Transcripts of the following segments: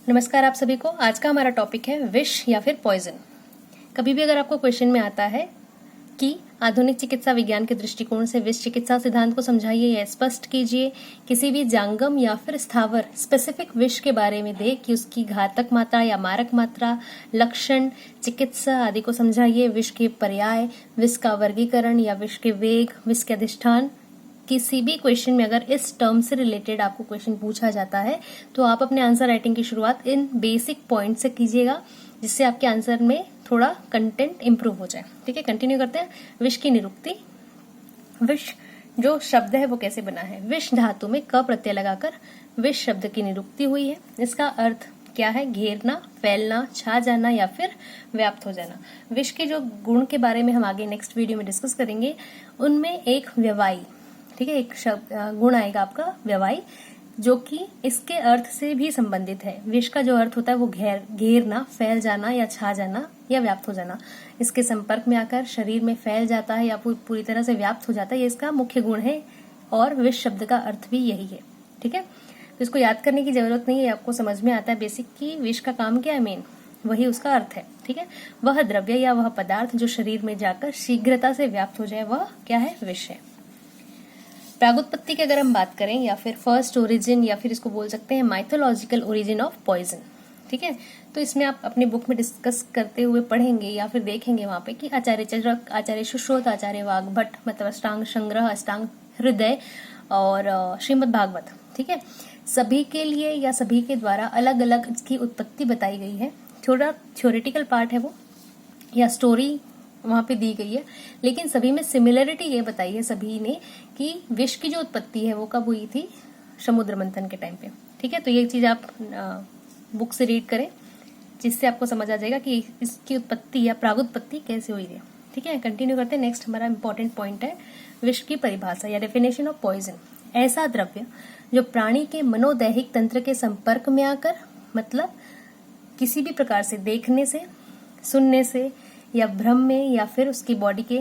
नमस्कार आप सभी को। आज का हमारा टॉपिक है विष या फिर पॉइजन। कभी भी अगर आपको क्वेश्चन में आता है कि आधुनिक चिकित्सा विज्ञान के दृष्टिकोण से विष चिकित्सा सिद्धांत को समझाइए या स्पष्ट कीजिए, किसी भी जांगम या फिर स्थावर स्पेसिफिक विष के बारे में दे कि उसकी घातक मात्रा या मारक मात्रा, लक्षण, चिकित्सा आदि को समझाइए, विष के पर्याय, विष का वर्गीकरण या विष के वेग, विष के अधिष्ठान, किसी भी क्वेश्चन में अगर इस टर्म से रिलेटेड आपको क्वेश्चन पूछा जाता है तो आप अपने आंसर राइटिंग की शुरुआत इन बेसिक पॉइंट से कीजिएगा, जिससे आपके आंसर में थोड़ा कंटेंट इंप्रूव हो जाए। ठीक है, कंटिन्यू करते हैं। विष की निरुक्ति। विष जो शब्द है वो कैसे बना है? विष धातु में क प्रत्यय लगाकर विष शब्द की निरुक्ति हुई है। इसका अर्थ क्या है? घेरना, फैलना, छा जाना या फिर व्याप्त हो जाना। विष के जो गुण के बारे में हम आगे नेक्स्ट वीडियो में डिस्कस करेंगे, उनमें एक व्यवायी, ठीक है, एक शब्द गुण आएगा आपका व्यवायी, जो कि इसके अर्थ से भी संबंधित है। विष का जो अर्थ होता है वो घेरना, फैल जाना या छा जाना या व्याप्त हो जाना। इसके संपर्क में आकर शरीर में फैल जाता है या पूरी तरह से व्याप्त हो जाता है, ये इसका मुख्य गुण है और विष शब्द का अर्थ भी यही है। ठीक है, तो इसको याद करने की जरूरत नहीं है, आपको समझ में आता है बेसिक की विष का काम क्या है, मेन वही उसका अर्थ है। ठीक है, वह द्रव्य या वह पदार्थ जो शरीर में जाकर शीघ्रता से व्याप्त हो जाए वह क्या है? विष है। प्रागुत्पत्ति की अगर हम बात करें या फिर फर्स्ट ओरिजिन या फिर इसको बोल सकते हैं माइथोलॉजिकल ओरिजिन ऑफ पॉइजन। ठीक है, तो इसमें आप अपने बुक में डिस्कस करते हुए पढ़ेंगे या फिर देखेंगे वहां पे कि आचार्य चरक, आचार्य सुश्रुत, आचार्य वाग्भट मतलब अष्टांग संग्रह, अष्टांग हृदय और श्रीमद् भागवत, ठीक है, सभी के लिए या सभी के द्वारा अलग अलग इसकी उत्पत्ति बताई गई है। थोड़ा थ्योरेटिकल पार्ट है वो या स्टोरी वहां पे दी गई है, लेकिन सभी में सिमिलरिटी ये बताई है सभी ने कि विष की जो उत्पत्ति है वो कब हुई थी? समुद्र मंथन के टाइम पे। ठीक है, तो ये चीज आप बुक से रीड करें, जिससे आपको समझ आ जाएगा कि इसकी उत्पत्ति या प्रागुत्पत्ति कैसे हुई है। ठीक है, कंटिन्यू करते हैं। नेक्स्ट हमारा इंपॉर्टेंट पॉइंट है विष की परिभाषा या डेफिनेशन ऑफ पॉइजन। ऐसा द्रव्य जो प्राणी के मनोदैहिक तंत्र के संपर्क में आकर, मतलब किसी भी प्रकार से देखने से, सुनने से या भ्रम में या फिर उसकी बॉडी के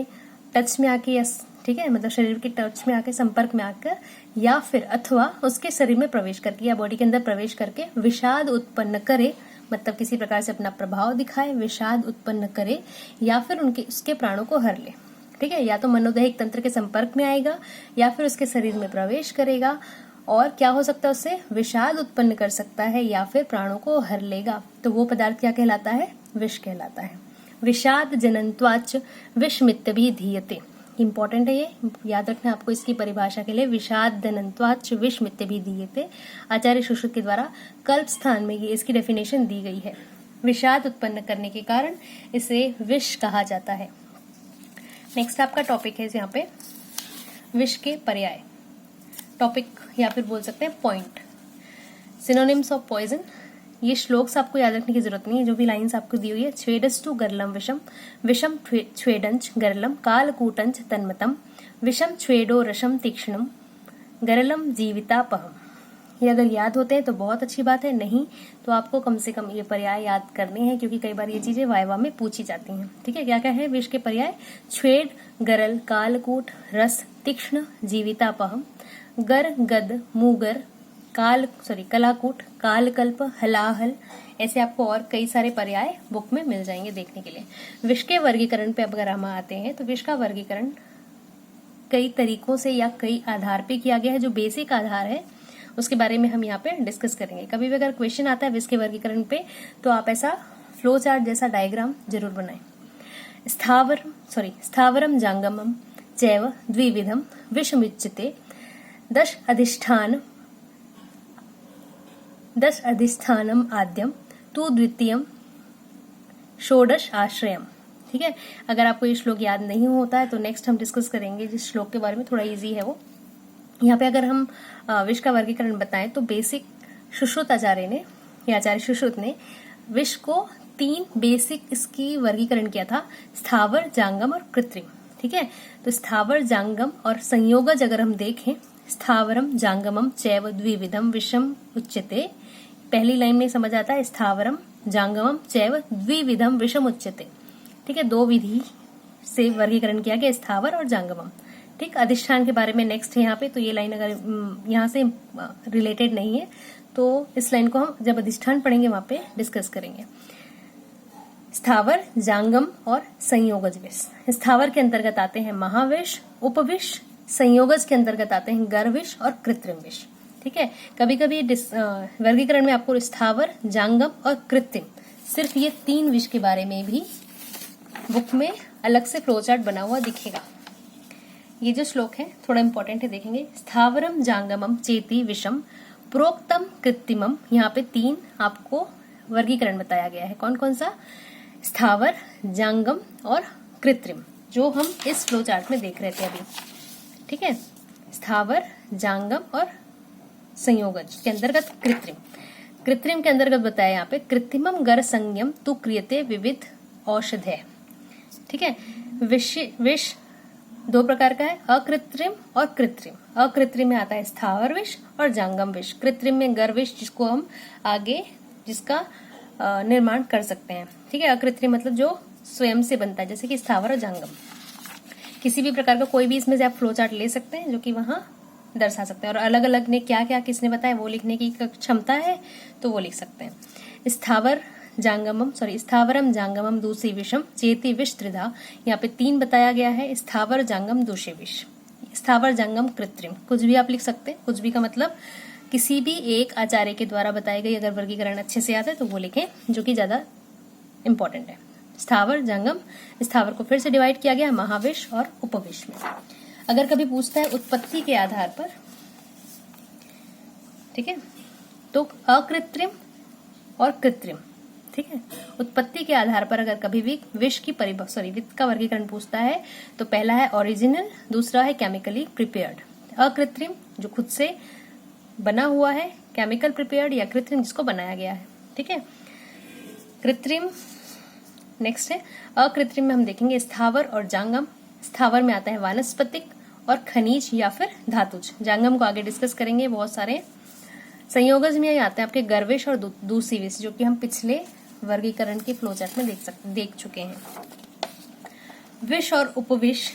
टच में आके, या ठीक है, मतलब शरीर के टच में आके, संपर्क में आकर, या फिर अथवा उसके शरीर में प्रवेश करके या बॉडी के अंदर प्रवेश करके विषाद उत्पन्न करे, मतलब किसी प्रकार से अपना प्रभाव दिखाए, विषाद उत्पन्न करे या फिर उसके प्राणों को हर ले। ठीक है, या तो मनोदैहिक तंत्र के संपर्क में आएगा या फिर उसके शरीर में प्रवेश करेगा, और क्या हो सकता है? उससे विषाद उत्पन्न कर सकता है या फिर प्राणों को हर लेगा। तो वो पदार्थ क्या कहलाता है? विष कहलाता है। विषाद जननत्वाच विषमित्त भी धीयते। इंपॉर्टेंट है, ये याद रखना आपको इसकी परिभाषा के लिए। विषाद जननत्वाच विषमित्त भी धीयते, आचार्य सुश्रुत के द्वारा कल्प स्थान में ये इसकी डेफिनेशन दी गई है। विषाद उत्पन्न करने के कारण इसे विष कहा जाता है। नेक्स्ट आपका टॉपिक है यहाँ पे विष के पर्याय, टॉपिक या फिर बोल सकते हैं पॉइंट, सिनोनिम्स ऑफ पॉइजन। ये श्लोक्स आपको याद रखने की जरूरत नहीं है, जो भी लाइंस आपको दी हुई है। छ्वेदस्तु गरलम विषम, विषम छ्वेदंच गरलम, कालकूटंच तन्मतम, विषम छ्वेदो रसम तीक्ष्णम, गरलम जीवितापहम। ये अगर याद होते हैं तो बहुत अच्छी बात है, नहीं तो आपको कम से कम ये पर्याय याद करने हैं, क्योंकि कई बार ये चीजें वाइवा में पूछी जाती हैं। ठीक है, क्या क्या है विष के पर्याय? छ्वेद, गरल, कालकूट, रस, तीक्ष्ण, जीवितापहम, गर, गद, मुगर, कलाकूट, कालकल्प, हलाहल, ऐसे आपको और कई सारे पर्याय बुक में मिल जाएंगे देखने के लिए। विष के वर्गीकरण पे अगर हम आते हैं तो विष का वर्गीकरण कई तरीकों से या कई आधार पे किया गया है। जो बेसिक आधार है उसके बारे में हम यहाँ पे डिस्कस करेंगे। कभी भी अगर क्वेश्चन आता है विष के वर्गीकरण पे तो आप ऐसा फ्लो चार्ट जैसा डायग्राम जरूर बनाएं। स्थावरम जांगमम चैव द्विविधम विषमुच्यते, 10 अधिष्ठानम आद्यम तु द्वितीयम षोडश आश्रयम। ठीक है, अगर आपको ये श्लोक याद नहीं होता है तो नेक्स्ट हम डिस्कस करेंगे जिस श्लोक के बारे में, थोड़ा इजी है वो। यहाँ पे अगर हम विष का वर्गीकरण बताएं तो बेसिक सुश्रुत आचार्य ने या आचार्य सुश्रुत ने विष को 3 बेसिक इसकी वर्गीकरण किया था, स्थावर, जांगम और कृत्रिम। ठीक है, तो स्थावर, जांगम और संयोगज अगर हम देखें, स्थावरम जांगमम चैव द्विविधम विषम उच्यते। पहली लाइन में समझ आता है स्थावरम जांगमम चैव द्विविधम विषम उच्यते। ठीक है, 2 विधि से वर्गीकरण किया गया, स्थावर और जांगमम। ठीक, अधिष्ठान के बारे में नेक्स्ट है यहाँ पे, तो ये लाइन अगर यहाँ से रिलेटेड नहीं है तो इस लाइन को हम जब अधिष्ठान पढ़ेंगे वहां पे डिस्कस करेंगे। स्थावर, जांगम और संयोगज विष। स्थावर के अंतर्गत आते हैं महाविष, उपविष। संयोगज के अंतर्गत आते हैं गर्विष और कृत्रिम विष। ठीक है, कभी कभी वर्गीकरण में आपको स्थावर, जांगम और कृत्रिम, सिर्फ ये 3 विष के बारे में भी बुक में अलग से फ्लो चार्ट बना हुआ दिखेगा। ये जो श्लोक है थोड़ा इंपॉर्टेंट है, देखेंगे। स्थावरम जांगमम चेति विषम प्रोक्तम कृत्रिमम, यहाँ पे 3 आपको वर्गीकरण बताया गया है। कौन कौन सा? स्थावर, जांगम और कृत्रिम, जो हम इस फ्लो चार्ट में देख रहे थे अभी। ठीक है, स्थावर, जांगम और संयोगज के अंतर्गत कृत्रिम। कृत्रिम के अंतर्गत बताया यहाँ पे कृत्रिमम गर संयम तु क्रियते विविध औषधे। ठीक है, विष 2 प्रकार का है, अकृत्रिम और कृत्रिम। अकृत्रिम में आता है स्थावर विष और जांगम विष। कृत्रिम में गर विष, जिसको हम आगे जिसका निर्माण कर सकते हैं। ठीक है, अकृत्रिम मतलब जो स्वयं से बनता है, जैसे कि स्थावर और जांगम। किसी भी प्रकार का कोई भी इसमें से आप फ्लो चार्ट ले सकते हैं जो कि वहां दर्शा सकते हैं, और अलग अलग ने क्या क्या किसने बताया वो लिखने की क्षमता है तो वो लिख सकते हैं। स्थावरम जांगमम दूसरी विषम चेति विष त्रिधा, यहाँ पे 3 बताया गया है। स्थावर, जांगम, दूसरे विष। स्थावर, जांगम, कृत्रिम, कुछ भी आप लिख सकते हैं। कुछ भी का मतलब किसी भी एक आचार्य के द्वारा बताई गई अगर वर्गीकरण अच्छे से आता है तो वो लिखें, जो कि ज्यादा इंपॉर्टेंट है। स्थावर, जांगम, स्थावर को फिर से डिवाइड किया गया महाविष और उपविष में। अगर कभी पूछता है उत्पत्ति के आधार पर, ठीक है, तो अकृत्रिम और कृत्रिम। ठीक है, उत्पत्ति के आधार पर अगर कभी भी विष का वर्गीकरण पूछता है तो पहला है ओरिजिनल, दूसरा है केमिकली प्रिपेयर्ड। अकृत्रिम जो खुद से बना हुआ है, केमिकल प्रिपेयर्ड या कृत्रिम जिसको बनाया गया है। ठीक है, कृत्रिम नेक्स्ट है। अकृत्रिम में हम देखेंगे स्थावर और जांगम। स्थावर में आता है वानस्पतिक और खनिज या फिर धातुज। जांगम को आगे डिस्कस करेंगे बहुत सारे। संयोगज में आते हैं आपके गर्विष और दूसरी विष, जो कि हम पिछले वर्गीकरण के फ्लो चार्ट में देख चुके हैं। विष और उपविष,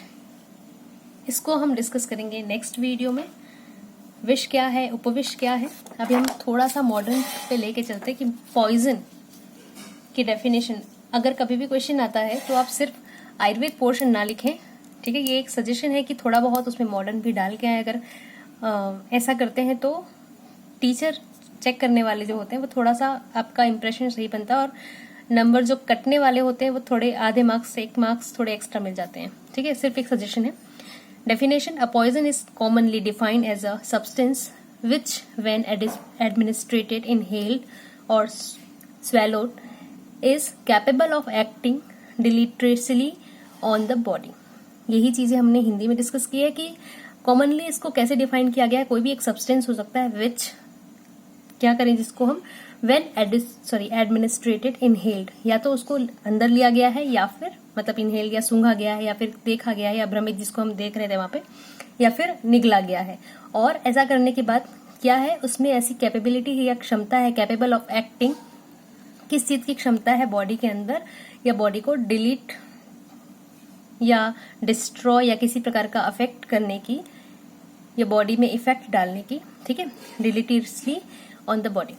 इसको हम डिस्कस करेंगे नेक्स्ट वीडियो में। विष क्या है, उपविष क्या है। अभी हम थोड़ा सा मॉडर्न पे लेके चलते हैं कि पॉइजन की डेफिनेशन अगर कभी भी क्वेश्चन आता है तो आप सिर्फ आयुर्वेद पोर्शन ना लिखें। ठीक है, ये एक सजेशन है कि थोड़ा बहुत उसमें मॉडर्न भी डाल के आए। अगर ऐसा करते हैं तो टीचर चेक करने वाले जो होते हैं वो थोड़ा सा आपका इंप्रेशन सही बनता है, और नंबर जो कटने वाले होते हैं वो थोड़े आधे मार्क्स, 1 मार्क्स थोड़े एक्स्ट्रा मिल जाते हैं। ठीक है, सिर्फ एक सजेशन है। Definition: a poison is commonly defined as a substance which when administered, inhaled और swallowed is capable of acting deleteriously on the body। यही चीजें हमने हिंदी में डिस्कस की है कि कॉमनली इसको कैसे डिफाइन किया गया है। कोई भी एक सब्सटेंस हो सकता है विच क्या करें, जिसको हम एडमिनिस्ट्रेटेड, इनहेल्ड, या तो उसको अंदर लिया गया है या फिर मतलब इनहेल्ड या सूंघा गया है या फिर देखा गया है, या भ्रमित जिसको हम देख रहे थे वहां पे, या फिर निगला गया है। और ऐसा करने के बाद क्या है, उसमें ऐसी कैपेबिलिटी है या क्षमता है, कैपेबल ऑफ एक्टिंग, किस चीज की क्षमता है बॉडी के अंदर, या बॉडी को डिलीट या डिस्ट्रॉय या किसी प्रकार का अफेक्ट करने की, या बॉडी में इफेक्ट डालने की। ठीक है, डिलीटरियसली ऑन द बॉडी,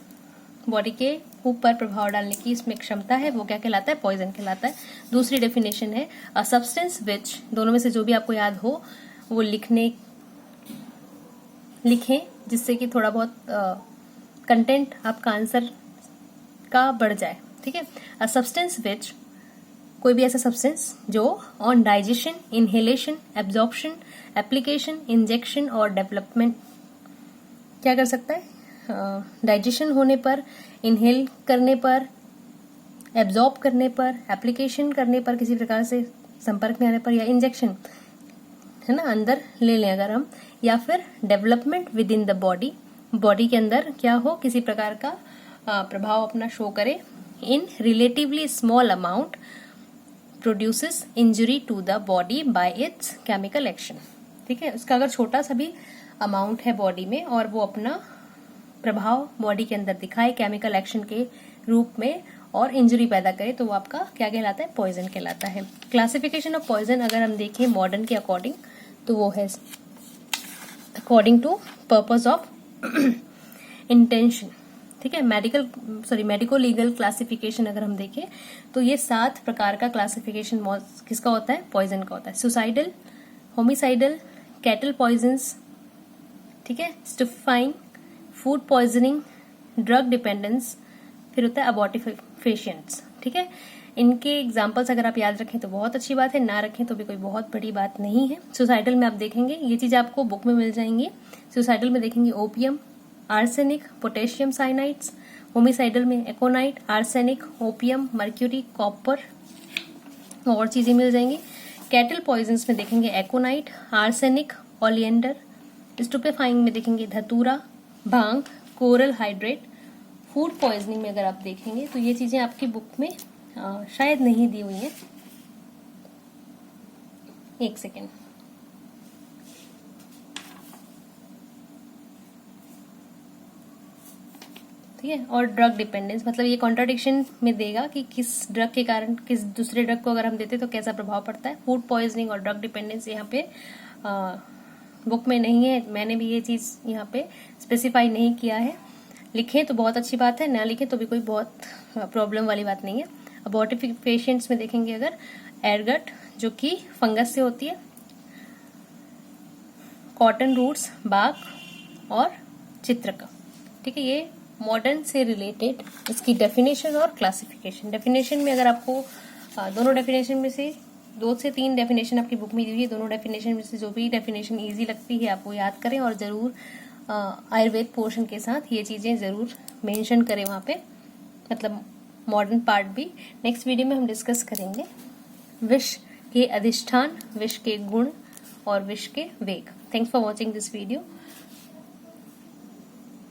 बॉडी के ऊपर प्रभाव डालने की इसमें क्षमता है, वो क्या कहलाता है, पॉइजन कहलाता है। दूसरी डेफिनेशन है अ सब्सटेंस विच, दोनों में से जो भी आपको याद हो वो लिखें, जिससे कि थोड़ा बहुत कंटेंट आपका आंसर का बढ़ जाए। ठीक है, अ सब्सटेंस विच, कोई भी ऐसा सब्सटेंस जो on digestion, inhalation, absorption, application, injection और डेवलपमेंट क्या कर सकता है, डाइजेशन होने पर, इनहेल करने पर, एब्जॉर्ब करने पर, एप्लीकेशन करने पर, किसी प्रकार से संपर्क में आने पर, या इंजेक्शन है ना अंदर ले लें अगर हम, या फिर development with in the body, body के अंदर क्या हो, किसी प्रकार का प्रभाव अपना शो करे, in relatively small amount produces injury to the body by its chemical action. ठीक है, उसका अगर छोटा सा भी अमाउंट है बॉडी में और वो अपना प्रभाव बॉडी के अंदर दिखाए केमिकल एक्शन के रूप में और इंजरी पैदा करे, तो वो आपका क्या कहलाता है, पॉइजन कहलाता है। क्लासिफिकेशन ऑफ पॉइजन अगर हम देखें मॉडर्न के अकॉर्डिंग, तो वो है according to purpose of intention. ठीक है, मेडिको लीगल क्लासिफिकेशन अगर हम देखें तो ये 7 प्रकार का क्लासिफिकेशन किसका होता है, पॉइजन का होता है। सुसाइडल, होमिसाइडल, कैटल पॉइजन्स, ठीक है, स्टुफाइंग, फूड पॉइजनिंग, ड्रग डिपेंडेंस, फिर होता है अबॉर्टिफिकेशंस। ठीक है, इनके एग्जाम्पल्स अगर आप याद रखें तो बहुत अच्छी बात है, ना रखें तो भी कोई बहुत बड़ी बात नहीं है। सुसाइडल में आप देखेंगे ये चीज आपको बुक में मिल जाएंगी। सुसाइडल में देखेंगे opium, arsenic, potassium cyanides. Homicidal में एकोनाइट, आर्सेनिक, ओपियम, मर्क्यूरी, कॉपर और चीजें मिल जाएंगी। कैटल पॉइजन्स में देखेंगे एकोनाइट, आर्सेनिक, ओलिएंडर। स्टुपेफाइंग में देखेंगे धतूरा, भांग, कोरल हाइड्रेट। फूड पॉइजनिंग में अगर आप देखेंगे तो ये चीजें आपकी बुक में शायद नहीं दी हुई है, एक सेकेंड। ठीक है, और ड्रग डिपेंडेंस मतलब ये कॉन्ट्राडिक्शन में देगा कि किस ड्रग के कारण किस दूसरे ड्रग को अगर हम देते तो कैसा प्रभाव पड़ता है। फूड पॉइजनिंग और ड्रग डिपेंडेंस यहाँ पे बुक में नहीं है, मैंने भी ये चीज यहाँ पे स्पेसिफाई नहीं किया है। लिखें तो बहुत अच्छी बात है, ना लिखें तो भी कोई बहुत प्रॉब्लम वाली बात नहीं है। अबॉर्टिफिक पेशेंट्स में देखेंगे अगर एरगट जो कि फंगस से होती है, कॉटन रूट्स, बाग और चित्रका। ठीक है, ये मॉडर्न से रिलेटेड इसकी डेफिनेशन और क्लासिफिकेशन। डेफिनेशन में अगर आपको दोनों डेफिनेशन में से 2 से 3 डेफिनेशन आपकी बुक में दी हुई है, दोनों डेफिनेशन में से जो भी डेफिनेशन इजी लगती है आप वो याद करें और जरूर आयुर्वेद पोर्शन के साथ ये चीजें जरूर मेंशन करें वहां पे, मतलब मॉडर्न पार्ट भी। नेक्स्ट वीडियो में हम डिस्कस करेंगे विष के अधिष्ठान, विष के गुण और विष के वेग। Thanks for watching this video.